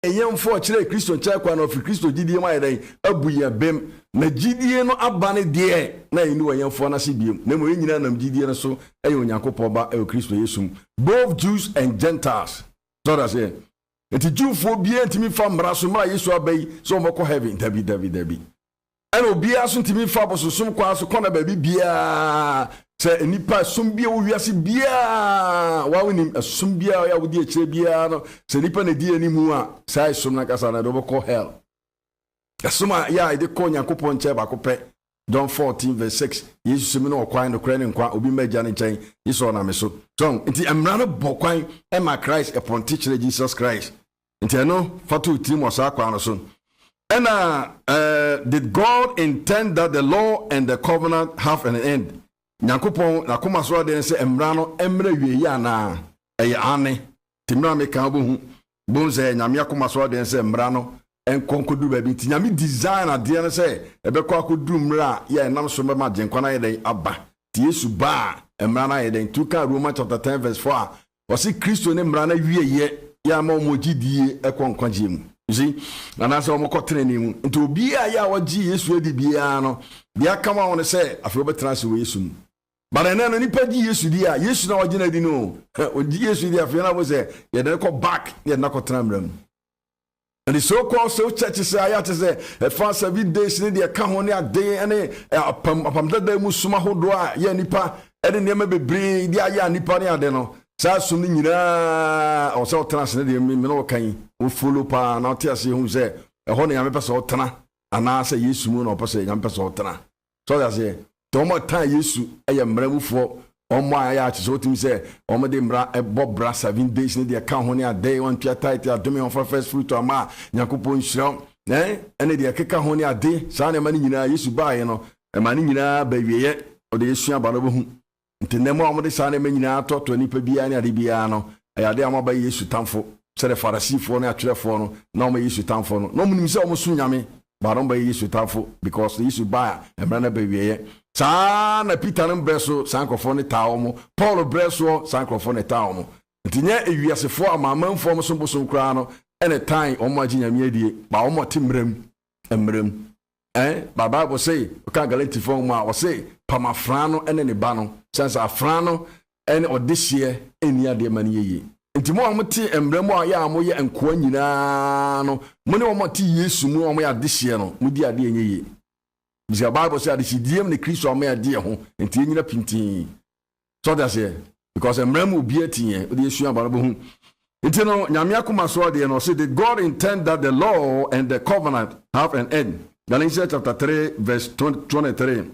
yɛmfo kyerɛ Kristo nkyɛ kwa na ofi Kristo gidie ma yɛdɛn abu yɛ bem na gidie no abane deɛ na yɛni wɔ yɛmfo na se biem na mo nyina nam gidie no so ɛyɛ Onyankopɔn ba ɛwɔ Kristo Yesu both Jews and Gentiles so that's it enti Jewfo bia ntimi fa mmara so mmara Yesu abai so mo kɔ heaven dabi ɛna obia so ntimi fa bososom kwa so kɔ na baabi bia sɛ nipa som bia wo wiase bia wa wonim som bia ya wodi akyire bia no sɛ nipa na di animu a sai som na kasa na do bɛkɔ hell som a ya ide kɔ Nyankopɔn nkyɛ ba kopɛ John 14:6 Yesu sɛ me no kwan no kra ne nkwa obi magya ne nkyɛn Yesu na me so nti amra no bɔ kwan ɛma Christ ɛpɔnte kyerɛ Jesus Christ nti ɛno fatu tim wɔ saa kwan no so did God intend that the law and the covenant have an end? Nyankopɔn na koma so de sɛ emra no emra wie ya na ɛyɛ ane timra me kan bohu bon sɛ nyame akoma so de sɛ emra no enkonkodu ba bi ti nyame design ade no sɛ ɛbɛkɔ akodu mra ya enam so bɛma genkwa na yɛ den aba ti Yesu ba emra na yɛ den tuka Romans chapter 10:4 wɔsi Kristo ne mra na wie ye ya ma mo gidie ɛkɔnkɔgye mu you see na na sɛ ɔmo kɔtene ne mu nti obi a ya wɔgye Yesu adi bia no bia kama wɔn sɛ afɛ obɛtena se wɔ Yesu mu but ene no nipa gi Yesu di a Yesu na wɔgye na di no ogi Yesu di afɛ na wo sɛ yɛ de kɔ back yɛ na kɔtena mram and so called so church say ayate say fa 7 days ne de ka ho ne ade ene apam dada mu suma hodo a yɛ nipa ɛde ne ma bebre di aya nipa ne ade no saa sum ne nyina o sɛ ɔtena se ne de me no kan o follow pa na ɔte ase hu sɛ ɛhɔ ne yame pɛ sɛ ɔtena ana sɛ Yesu mu na ɔpɛ sɛ yame pɛ sɛ ɔtena so that say tomo tan Yesu ɛyɛ mmramufo ɔmo aya akyɛ so timi sɛ ɔmo de mmra ɛbɔ bra 7 days ne de ka ho ne ade wɔn tua tight adome on first fruit ama Nyankopɔn hyira ɛne de keka ho ne ade saa ne ma ne nyina Yesu baayɛ no ma ne nyina ba wieyɛ ɔde Yesu aba no bɛhu nti ne mo ɔmo de saa ne ma nyina tɔtɔ nipa bia ne ade bia no ɛyɛ ade ama ba Yesu tamfo sɛ de Farisifo ne atwerɛfo no na ɔmo Yesu tamfo no na ɔmo nim sɛ ɔmo so nyame ba ɔmo ba Yesu tamfo because Yesu baa ɛmra na ba wieyɛ saa na Peter no breso sankrofo ne tawo Paul breso sankrofo ne tawo nti nya ewiasefo amamanfo mo so bosom kra no ene tan omo agi nyame adie ba omo te mram ba Bible say ka Galatians fo ma o say pamafra no ene ne ba no sense afra no ene odehye eni ade mane yeye nti mo omo te mram a ya mo ye enkoa nyina no mo ne omo te Yesu mu omo ya dehye no mo di ade enyeye the Bible said she diem the Christ or me a dear home and Tina Pintin. So that's it. Because a mem will be a teen, the issue about whom. It's no Yamiakuma Swadi and said that God intend that the law and the covenant have an end. Galatians chapter 3, verse 23.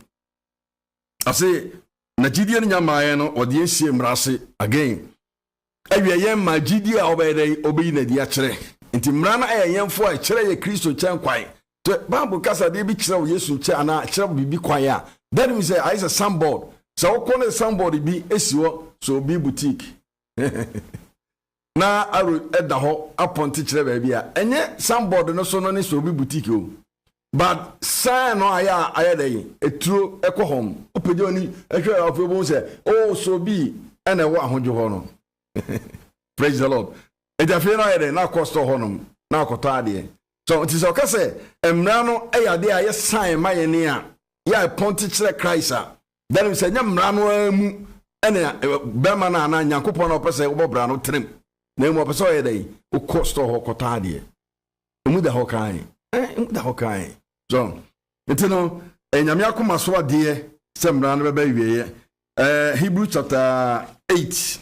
I say, Najidian Yamayano or the ACM Rasi again. Every young Majidia obey the diatre. Into Mrana a young for a cherry Christo Chanquai. The Bible kasa de bi kira Yesu nche ana kira bibi kwan ya that means say I is a soundboard so okone soundboard bi esiwo so bi boutique na aro eda ho aponte kira ba bi a enye soundboard no so no ne so bi boutique o but sign no aya dey eturo ekohom opeje oni ehwe ofebo say oh so bi ena wo ahojo ho no praise the Lord ejafe no aya dey na cost ho no na akoto ade so it is okay say emra no eyade aye sign maye ne a ya ponte kire Christ a then we say nyamra no amu ene bema na na Nyankopon no pese wo bobra no trem na mu pese oyede o cost ho kota de emu da ho kan emu da ho kan so etino enyame akoma so ade semra no beba wieye Hebrew chapter 8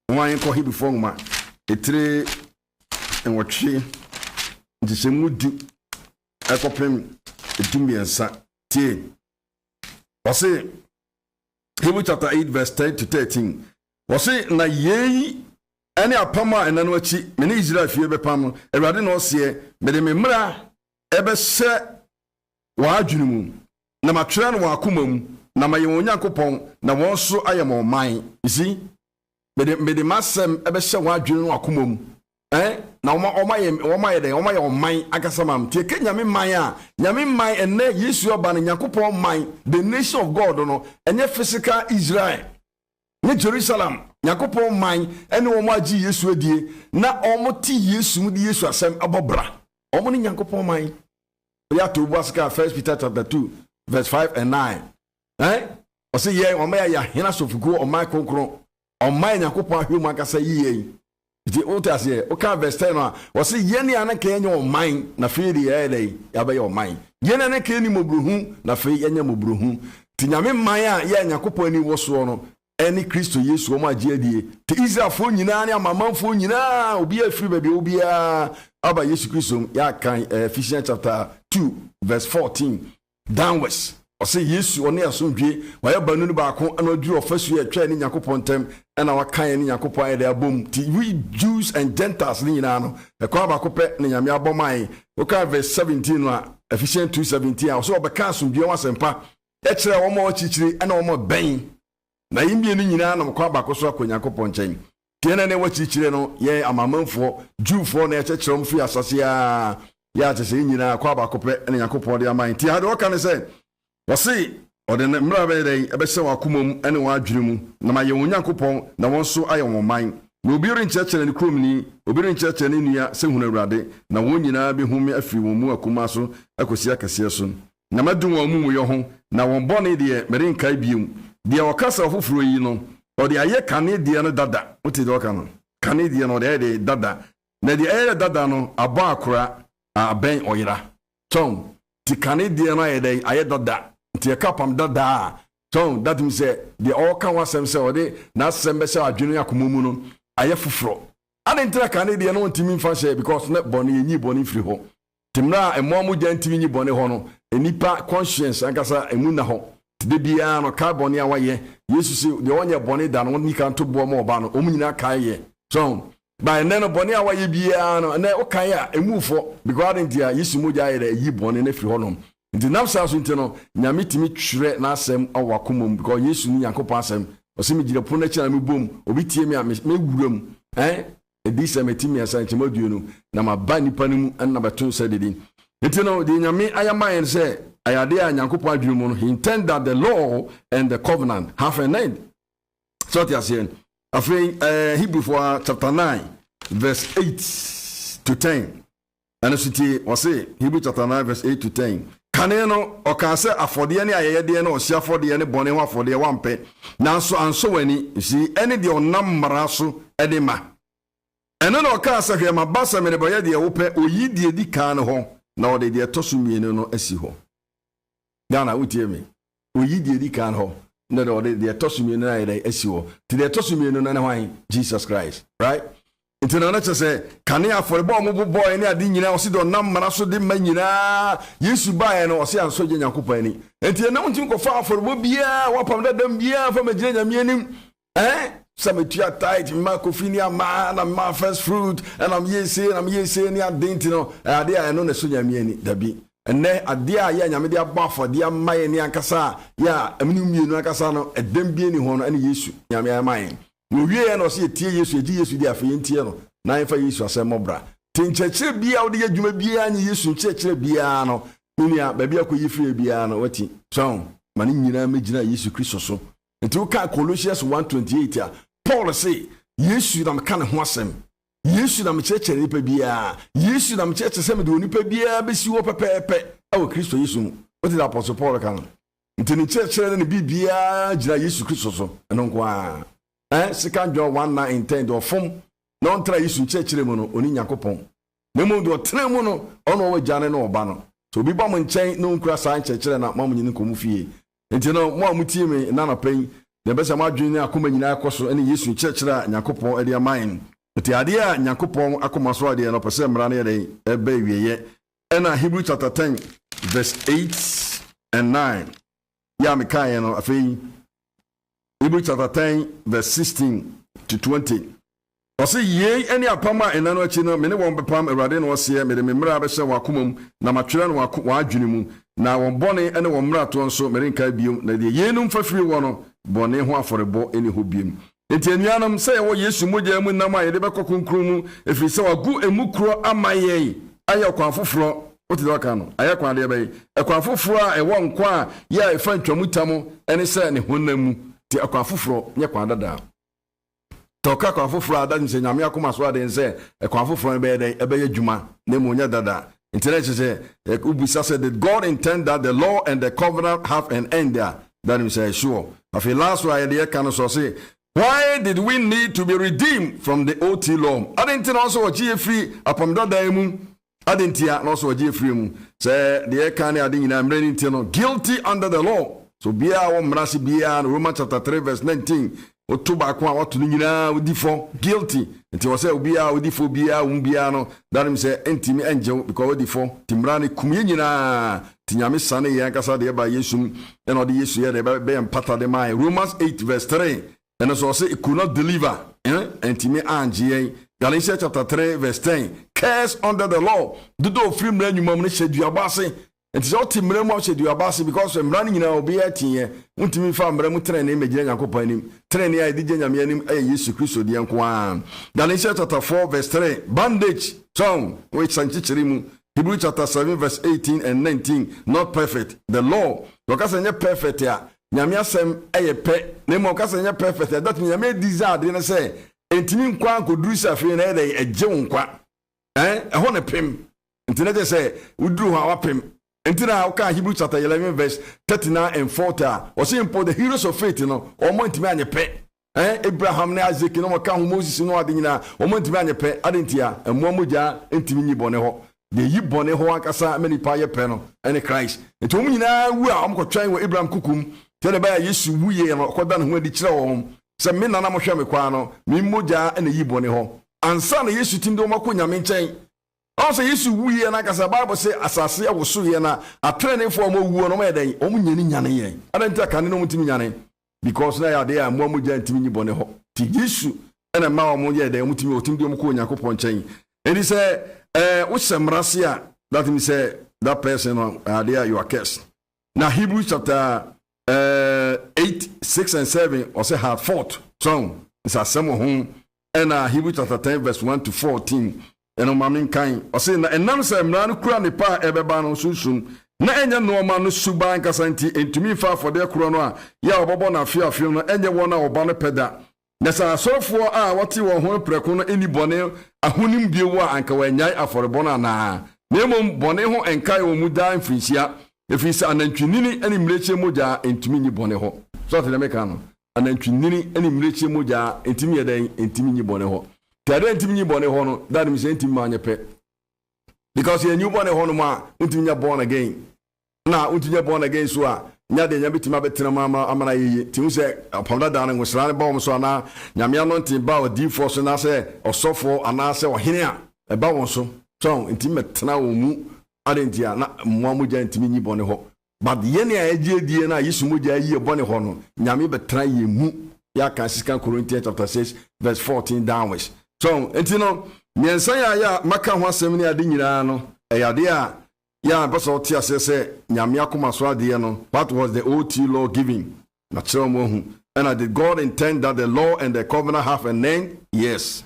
wan ko Hebrew forma etire enwotwe Disemudu ekopem edumbiensa tie wase Hebrew chapter 8 verse 10 to 13 wase na yeyi ene apama enano achi me ne Israel fie bepam Awurade no se me de memra ebese wa adwunu mu na matwere no akoma mu na maye Onyankopɔn na won so ayemo man isi me de masem ebese wa adwunu no akoma mu na oma man akasamam tie ke nyame man a nyame man enne Yesu oba na Nyankopɔn man the nation of God no enye physical Israel ni Jerusalem Nyankopɔn man ene wo ma gi Yesu adie na omo ti Yesu mu di Yesu asem abobra omo ni Nyankopɔn man ya to buaska 1 Peter chapter 2 verse 5 and 9 o se ye o ma ya hena sofugo o man konkron o man Nyankopɔn ahwemu akasa yiye di otas ye o ka verse 10 no o se ye ni anaka enye o man na fe di ye dai ya ba ye o man ye na anaka ni mobruhu na fe enye mobruhu ti nyame man a ye Nyankopɔn ni wo so no eni Kristo Yesu o ma gie adie ti Israelfo nyina ne amamanfo nyina obi afiri ba bi obi a aba Yesu Kristo ya kan Ephesians chapter 2 verse 14 downwards o say Yesu one asomdwe wa ya banu ba ko ana oduru ofasu ya twa ni Nyankopɔn tem na wa kan ni Nyankopɔn ayede abom ti we Jews and Gentiles ni nyina no e kwa ba ko pe ni nyame aboman o kan verse 17 no Ephesians 2:17 a so obeka asomdwe wa sempa e kire wo ma o chichiri na wo ma ben na yimie ni nyina na kwa ba ko so akonyankopɔn nkyɛn tiene ne wa chichire no ye amamanfo Jewfo na e kyekyerom fi asase ya tese nyina kwa ba ko pe na Nyankopɔn de aman ti hade wo kan se wose ode ne mra be dai ebe se wakomom ene wa adwene mu na ma ye Nyankopɔn na won so aye won man na obi rin kyekyeere ne krom ni obi rin kyekyeere ne nua se hunu awurade na won nyina be humi afiri won mu akoma so akosi akase so na madun won mu yo ho na won bone de merin kai bium de wakasa ofoforo yi no ode aye kane de no dada wote de waka no kane de no de dada na de aye dada no abo akora aben oyira tom ti kane de no aye dada ti kapam dada tom that means the all can wasem say ode na sembe say adwenu akomomu no aye foforo ade ntra kane de no ntimi mfa share because na bone yenyi bone firi ho timra emomu jantimi nyi bone ho no enipa conscience ankasa emu na ho de bia no carbon ya waye Yesu se de onye bone da no ni kan to bo mo ba no omunyina kan ye so by neno bone ya waye bia no na o kan ya emufo because ntia Yesu moja ye yi bone na firi honom nti namsa so ntino nyame timi twere na asem awakomom because Yesu ni Yankopɔn asem o se mi gire po na kira me bom obi tie me wuram edi se metimi asa ntimaduo no na maba nipa no mu na beto se dedi ntino de nyame ayamaye se ayade a Nyankopɔn adwene mu no he intend that the law and the covenant have an end so that is after Hebrew for chapter 9 verse 8 to 10 and so it was say Hebrew chapter 9 verse 8 to 10 kaneno o kan se afode ne ayede ne o sia afode ne bone ho afode wampe nanso anso wani si ene de onam maraso ede ma ene no ka se hwe mabasa me ne boye de wo pe oyidie di kan ho na o de tosumienu no asi ho Ghana utie me oyidie di kan ho na de tosumienu na ide asi ho ti de tosumienu na hwan Jesus Christ right Intina na chese kane aforebo mo boy ne ade nyina o se do nam mara so de manyina Yesu bae no o se anso je Nyankopɔn ani enti na wontim ko fa aforebo bia wapam dadam bia fa magina nyame anim sametua tight ma kofini ama na ma first fruit and am yese ni adenti no ade a no na so nyame ani dabi enne ade a ya nyame de abafo de amaye ni ankasa ya amini mienu ankasa no edem bia ni ho no ene Yesu nyame amaye no wie no se tie Yesu edi Yesu di afa yentie no na enfa Yesu asem mobra tinchekire bia wo de adwuma bia nya Yesu nchekire bia no nia ba bia koyi fie bia no wati so mane nyina megina Yesu Kristo so enti wo ka Colossians 1:28 a Paul say Yesu na meka ne ho asem Yesu na mchekire nipa bia Yesu na mchekire sem de onipa bia besi wo pepepe awo Kristo Yesu mu wati the apostle Paul kan enti ni chekire ne bibia gina Yesu Kristo so eno nko a Second John 1:9 do fom non tra Yesu nchekire mu no oni Nyankopɔn memo do tra mu no ono wo jane no oba no so bi ba mo nkyɛn no nkura saa nchekire na mamu nyine komu fie enti no mo amutie me na na pen de besa ma dwene akoma nyina akoso ene Yesu nchekire Nyankopɔn ade amain enti ade a Nyankopɔn akoma so ade no pese mra na yede ebe wieye ena Hebrew chapter 10 verse 8 and 9 ya me kan no afei Hebrew chapter 10 verse 16 to 20. Ose ye any apama enano achi no me ne won bepam awurade no ose me de me mra be hye wakomam na matwere no wadwene mu na won bone ene won mra to nso me renka biom na de ye num fafiri wo no bone ho aforebo ene ho biem enti anuanom se wo Yesu mogya mu nam aye de be kokonkru mu efiri se wagu emukro amaye aye kwa foforo oti do ka no aye kwa de be ekwa foforo a ewo nkwa ya efa ntwamutamo ene se ne honam mu ti akwa foforo nye kwa dada Toka kwa foforo ada nse nyame akoma so ade nse kwa foforo ebe juma na mu nya dada internet say ubisa said that God intend that the law and the covenant have an end there. That we say sure. After last why the can so say why did we need to be redeemed from the OT law? I didn't also what free upon that day I didn't hear also what free say the can I didn't am guilty under the law. So bia wo mrasi bia Romans chapter 3 verse 19 Otuba kwa watu nyina udifo guilty nti wo say obia udifo bia umbia no that means say entimi angel because udifo timrani kumye nyina tinyame sane ye kasa de ba Yesu and odi Yesu ye de be empata de mai Romans 8 verse 3 and so say it could not deliver entimi angie Galatians chapter 3 verse 10 curse under the law do free mra nyuma mu ne hyedu abase nti so timre mu hyedu abase because mra nyina obi atie untimi fa mra mu trene megire Yakobon anim trene ya dige nyame anim Yesu Kristo de enko a Galatians chapter 4 verse 3 bandage song which sanchichiri mu Hebrews chapter 7 verse 18 and 19 not perfect the law because any perfect ya nyame asem pe na mo kasa any perfect that mean nyame desire de na say entimi nkwa nkoduru safe na e eje nkwa ho ne pem internet say uduru ha wapem entina oka Hebrews chapter 11 verse 39 and 40 was import the heroes of faith no omo ntimi anyepe Abraham na Isaac no ka Moses no ade nyina omo ntimi anyepe adentia emo moja ntimi nyibone ho de yibone ho akasa many pa yepe no ene Christ enti omo nyina wu a omkotwan wo Abraham kukum tele ba Yesu wuye no koda no ho adi kire wo se me nana mo hwe me kwa no me moja ene yibone ho ansa na Yesu timde omakonya me nchen also Yesu wuye na kasa Bible say asase ya woso ye na atrene fo mo wuo no ma eden omu nyani nyane ye adanta kan no mutimi nyane because na ya de a mo muja ntimi nyibone ho ti Yesu ena ma omu ye eden mutimi otimde omko Yakobon nchen eni say wo semrase a that means say that person there you are cursed. Now Hebrews chapter 8 6 and 7 or say have fought so it's a some home and Hebrews chapter 10 verse 1 to 14 and on mamin kind or say na enam say mra no kura ne pa ebeba no sunsun na enya no ma no suban kasanti entumi fa for de kura no a ya obobo na afia no enye wona oba no peda na sa sofo a wati wo ho preko no eni bone ahonim biewo a anka wanyai aforebo na na nemom bone ho enkai wo mu dan finsia efisa anantwinini eni mreche moja entumi nyi bone ho so te meka no anantwinini eni mreche moja entumi yeden entumi nyi bone ho tare entumi nyi bone ho no that means entumi manyepe because ye nyu bone ho no ma entumi nya born again na entumi nya born again so a nya de nya bitima betena mama amana yeye timu se aponda dan ngo sra ne ba wo so na nyame ano ntin ba odi for so na se osofo ana se ohene a e ba wo so entimi metena wo mu adentia na mo amuja ntimi nyi bone ho but ye ne aje die na Yesu moja yi bone ho no nyame betena ye mu ya kan 2 Corinthians chapter 6 verse 14 downwards so entino nyensan ya maka ho asem ne ade nyina no eyade a ya person tia se nyame akoma so ade no what was the OT law giving na chero mo hu and did God intend that the law and the covenant have an end? Yes.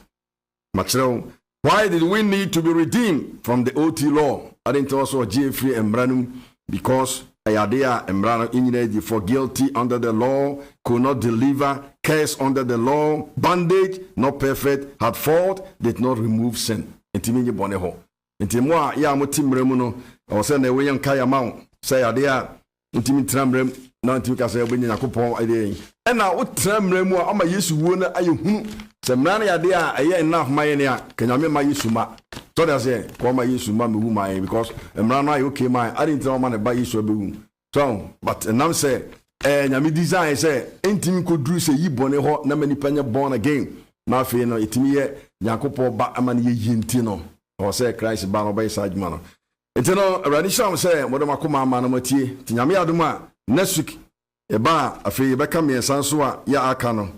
Machero, why did we need to be redeemed from the OT law? I didn't also free Embranum because Ayadea Embrano inyeji for guilty under the law, could not deliver, curse under the law, bondage, not perfect, had fault, did not remove sin. Intimini boneho. Intimwa ya mutimremuno, or send away and kaya mount. Say Adea, intimi tramrem, na intimika say when Yakobon ade. And now what tramremu ama Yesu wona ayu semrana Adea aye enough mayenia, can you my Yesuma? So that's it. Call my Yesu ma me my because emrana you okay my I didn't tell man about Yesu be. So but now say nyame design say entimi ko duru say yi bone ho na mani panya born again. Na fe no etimi ye Yakobon ba amane ye yinti no. Or say Christ ba no ba side man. Enti no radisham say modoma koma ma no matie. Ti nyame adoma next week e ba afi ye beka me sanso a ya aka no.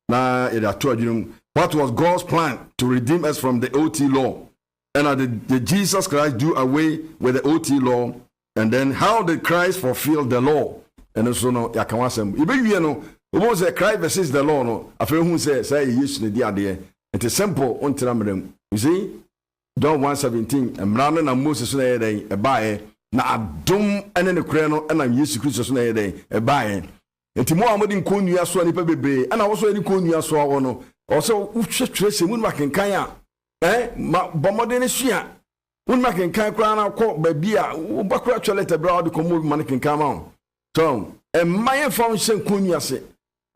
Na e da to adwum. What was God's plan to redeem us from the OT law? And did Jesus Christ do away with the OT law? And then how did Christ fulfill the law? And also no yakawasem. Ibe no, we say Christ versus the law no. Afi hu say yes ne dia de. It is simple ontramrem. You see? John 1:17 emrano na Moses na yeden e bae na adom ene ne kure no na Yesu Kristo na yeden e bae. Enti mo amodi nkonua so nipa bebre ana wo so ni konua so awo no also uhwehwe se mun makenkan a bomode ne sua mun makenkan kra na kɔ ba bia wo bakra toilet bra de komo man kenkan ma so my phone shen kunyase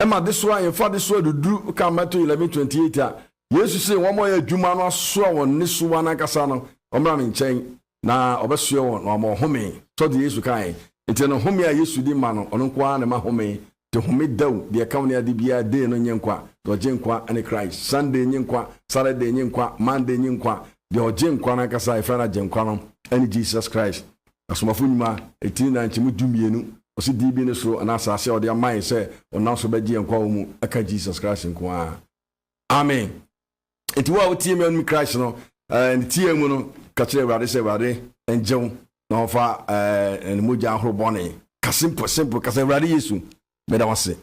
ema de so ayen fa de so dudu ka mato 11:28 a yesu se wo mo ya dwuma no so won ne so wana kasa no omra me nchen na obeso won no mo home so de yesu kai enti no home a yesu di ma no ono kwa na ma home te home daw de ka woni ade bia de no nyenkwa do jenkwa ane Christ Sunday nyenkwa Saturday nyenkwa Monday nyenkwa de ojenkwa na kasa ifara jenkwa no ane Jesus Christ asomafo nyuma etini na nchemu dumienu osi dibi ne so na asase o de amai se ona so beji enkwa mu aka Jesus Christ nkwa amen enti wa otie me on Christ no tie mu no ka kire Awurade se Awurade enjew na ofa en moja ahorobone ka simple ka se Awurade Yesu me da wase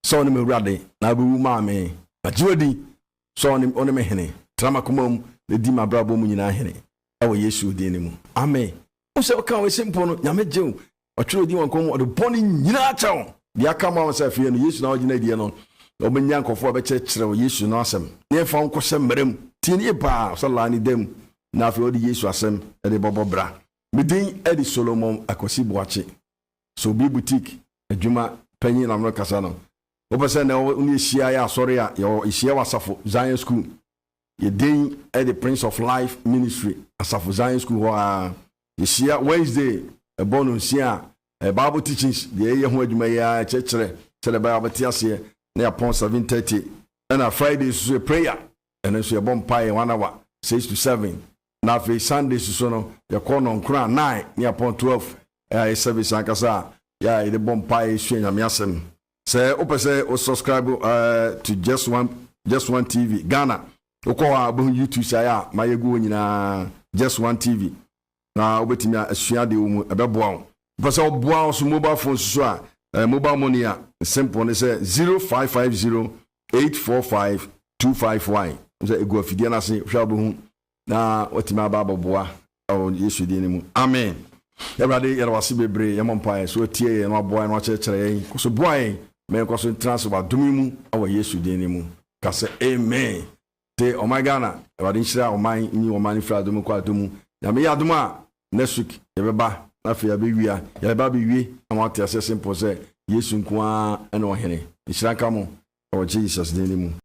so ne me Awurade na bewu ma me ajiwadi so ne one me hene trama komam ne di ma brabo mu nyina hene awo Yesu de ne mu amen o se ka we simple no nyame jew otwero di wankom o de boni nyina chaw di aka ma won fie no Yesu na ogina die no obenya nkofo obekekere wo Yesu no asem ne fa nko se mmerem tini pa sallallahu ni dem na afi odi Yesu asem e de bobobra midin edi Solomon akosi boache so bi boutique adwuma panyi na mno kasa no obese na uni ehia ya asore ya ehia wasafo Zion School ye den edi Prince of Life Ministry asafo Zion School ho ehia Wednesday a bonus here Bible teachings the ye ho adwuma ya chekere tele Bible tiase na upon 7:30 and a Friday so prayer and so your pie 1 hour 6 to 7 na fe Sunday so no your call on crown 9 near upon 12 service ankasa ya the bomb pie so nyame asem say opese o subscribe to just one TV Ghana okwa abo YouTube say ya mayegu nyina just one TV na obetimi asua de mu ebeboa because oboa so mobile phone so a mobile money a simple ne say 0550845251 so ego afidie na se hwa bo na otimi ababoa o Yesu de ne mu amen everybody yere wase bebre ye mompa so tie ye no aboa no chekere yen so boa yen me ko so transfer dumi mu o Yesu de ne mu ka se amen te o my Ghana everybody nshira o man ni o man fra dumi kwa dumi ya me yaduma next week yebeba na fe yabewia yebeba bewie na mo ate ase simple say Yesu nko a ene ohene nshira ka mo o Jesus de ne mu